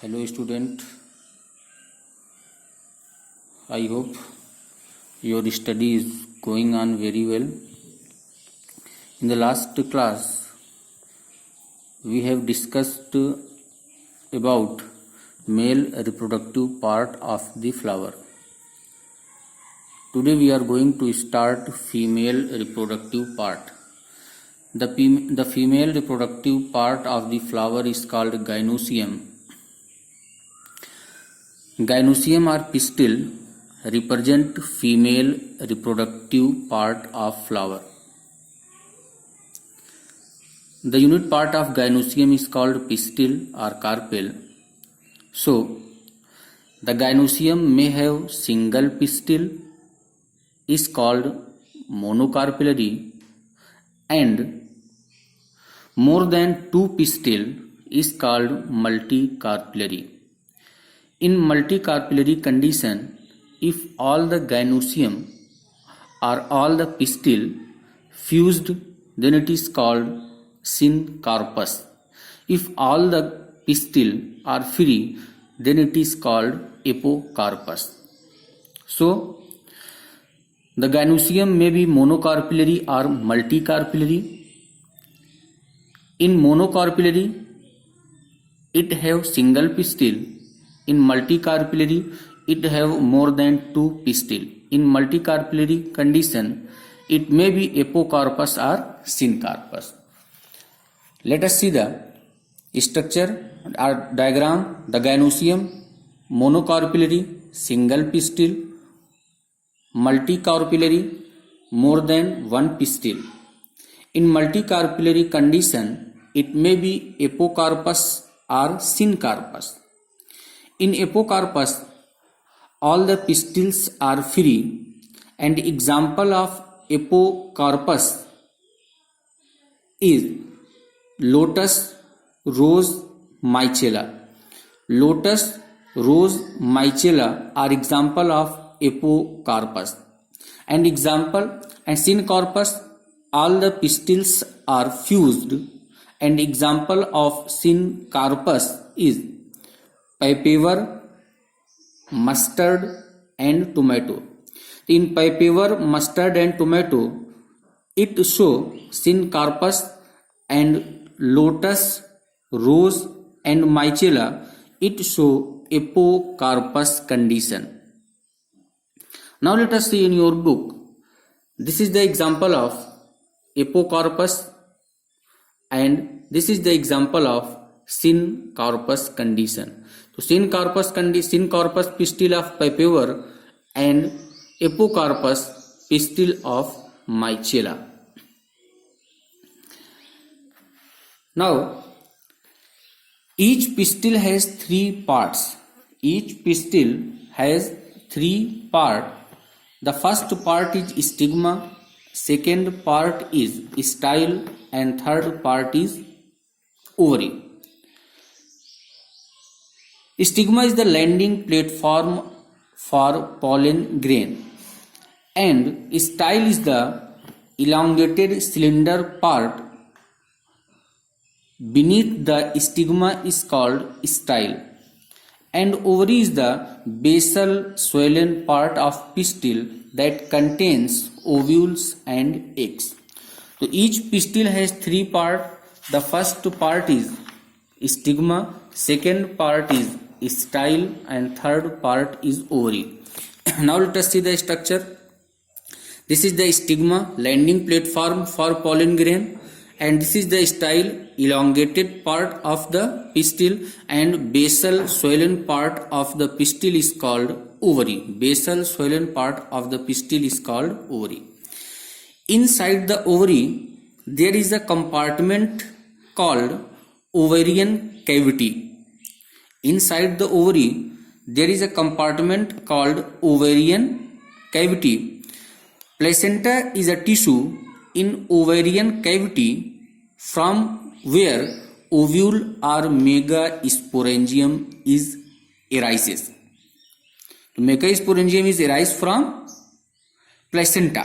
Hello student, I hope your study is going on very well. In the last class, we have discussed about male reproductive part of the flower. Today we are going to start female reproductive part. The female reproductive part of the flower is called gynoecium. Gynoecium or pistil represent female reproductive part of flower. The unit part of gynoecium is called pistil or carpel. So, the gynoecium may have single pistil is called monocarpellary and more than two pistil is called multicarpellary. In multicarpellary condition, if all the gynoecium or all the pistil fused, then it is called syncarpus. If all the pistil are free, then it is called apocarpus. So, the gynoecium may be monocarpellary or multicarpellary. In monocarpellary, it have single pistil. In multicarpellary, it have more than two pistil. In multicarpellary condition, it may be apocarpus or syncarpus. Let us see the structure or diagram. The gynoecium, monocarpellary, single pistil, multicarpellary, more than one pistil. In multicarpellary condition, it may be apocarpus or syncarpus. In apocarpus, all the pistils are free, and example of apocarpus is lotus, rose, mycela. Lotus, rose, mycela are example of apocarpus. And syncarpus, all the pistils are fused, and example of syncarpus is papaver, mustard and tomato. In papaver, mustard and tomato, it show syncarpus, and lotus, rose and mycela, it show apocarpus condition. Now let us see in your book. This is the example of apocarpus and this is the example of syncarpus condition. So syncarpus pistil of papaver and apocarpus pistil of mycela. Now, each pistil has three parts. Each pistil has three parts. The first part is stigma, second part is style, and third part is ovary. Stigma is the landing platform for pollen grain, and style is the elongated cylinder part beneath the stigma is called style, and ovary is the basal swollen part of pistil that contains ovules and eggs. So each pistil has three parts. The first part is stigma, second part is style, and third part is ovary. Now let us see the structure. This is the stigma, landing platform for pollen grain, and this is the style, elongated part of the pistil, and basal swollen part of the pistil is called ovary. Basal swollen part of the pistil is called ovary. Inside the ovary, there is a compartment called ovarian cavity. Inside the ovary, there is a compartment called ovarian cavity. Placenta is a tissue in ovarian cavity from where ovule or megasporangium is arises. Megasporangium is arise from placenta.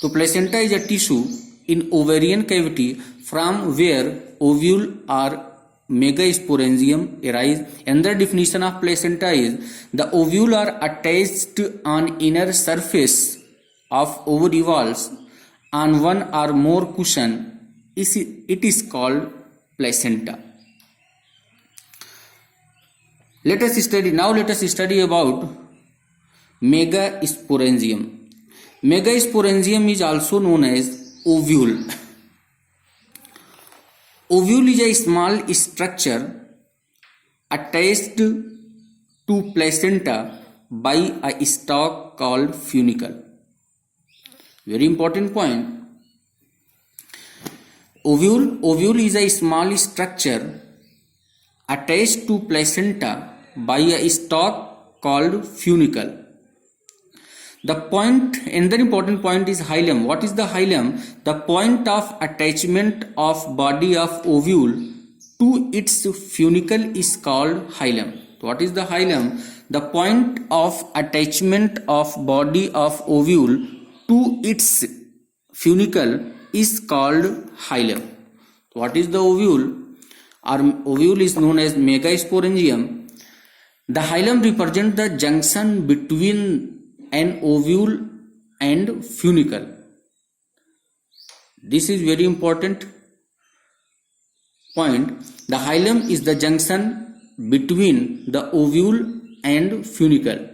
So placenta is a tissue in ovarian cavity from where ovule or megasporangium arise. Another definition of placenta is the ovule are attached on inner surface of ovary walls on one or more cushion. It is called placenta. Let us study about megasporangium. Megasporangium is also known as ovule. Ovule is a small structure attached to placenta by a stalk called funicle. Very important point. Ovule is a small structure attached to placenta by a stalk called funicle. Another important point is hilum. What is the hilum? The point of attachment of body of ovule to its funicle is called hilum. What is the hilum? The point of attachment of body of ovule to its funicle is called hilum. What is the ovule? Our ovule is known as megasporangium. The hilum represents the junction between an ovule and funicle. This is very important point. The hilum is the junction between the ovule and funicle.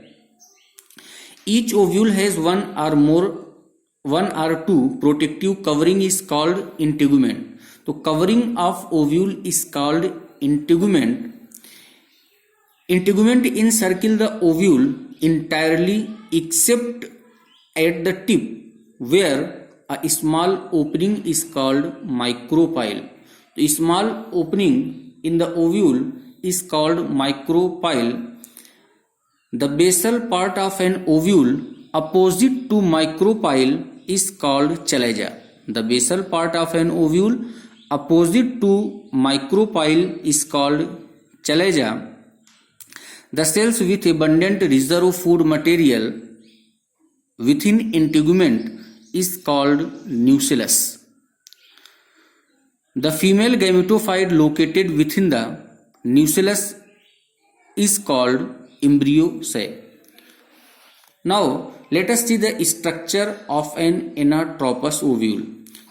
Each ovule has one or two protective covering is called integument. So covering of ovule is called integument. Integument encircle the ovule entirely except at the tip where a small opening is called micropyle. The small opening in the ovule is called micropyle. The basal part of an ovule opposite to micropyle is called chalaza. The basal part of an ovule opposite to micropyle is called chalaza. The cells with abundant reserve of food material within integument is called nucellus. The female gametophyte located within the nucellus is called embryo sac. Now let us see the structure of an anatropous ovule.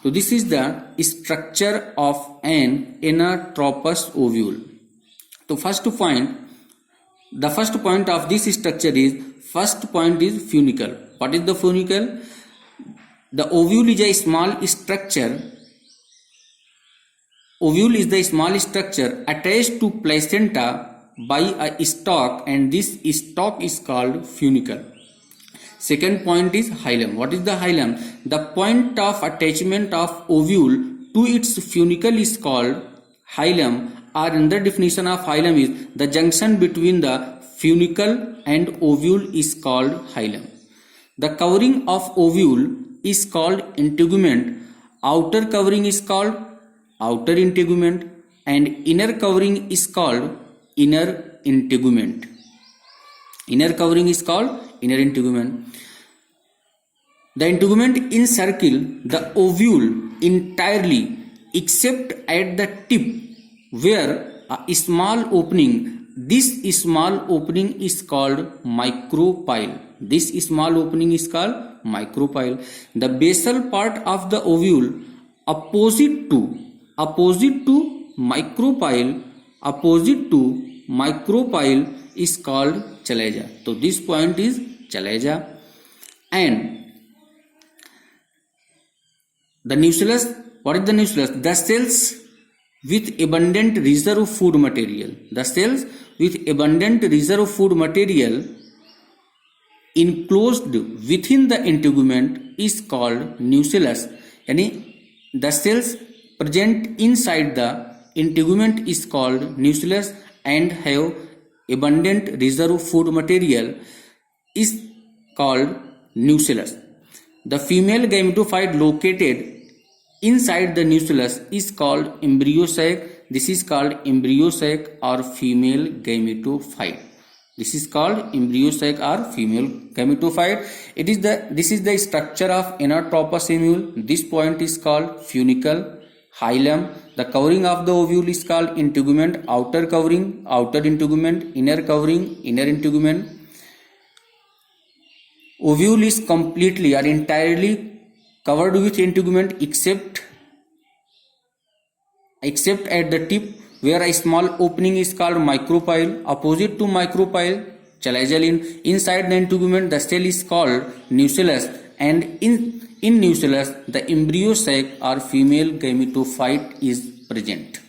So this is the structure of an anatropous ovule. So the first point of this structure is funicle. What is the funicle? The ovule is a small structure. Ovule is the small structure attached to placenta by a stalk, and this stalk is called funicle. Second point is hilum. What is the hilum? The point of attachment of ovule to its funicle is called hilum. Or another definition of hilum is the junction between the funicle and ovule is called hilum. The covering of ovule is called integument. Outer covering is called outer integument and inner covering is called inner integument. Inner covering is called inner integument. The integument encircle the ovule entirely except at the tip where a small opening. This small opening is called micropyle. This small opening is called micropyle. The basal part of the ovule opposite to micropyle is called chalaza. So this point is chalaza. And the nucellus. What is the nucellus? The cells with abundant reserve of food material. The cells with abundant reserve of food material enclosed within the integument is called nucellus. Yani the cells present inside the integument is called nucellus and have abundant reserve of food material is called nucellus. The female gametophyte located inside the nucellus is called embryo sac. This is called embryo sac or female gametophyte. This is called embryo sac or female gametophyte. This is the structure of anatropous ovule. This point is called funicle. Hilum. The covering of the ovule is called integument. Outer covering, outer integument. Inner covering, inner integument. Ovule is completely or entirely covered with integument except at the tip where a small opening is called micropyle. Opposite to micropyle, chalazion. Inside the integument, the cell is called nucellus, and in nucellus, the embryo sac or female gametophyte is present.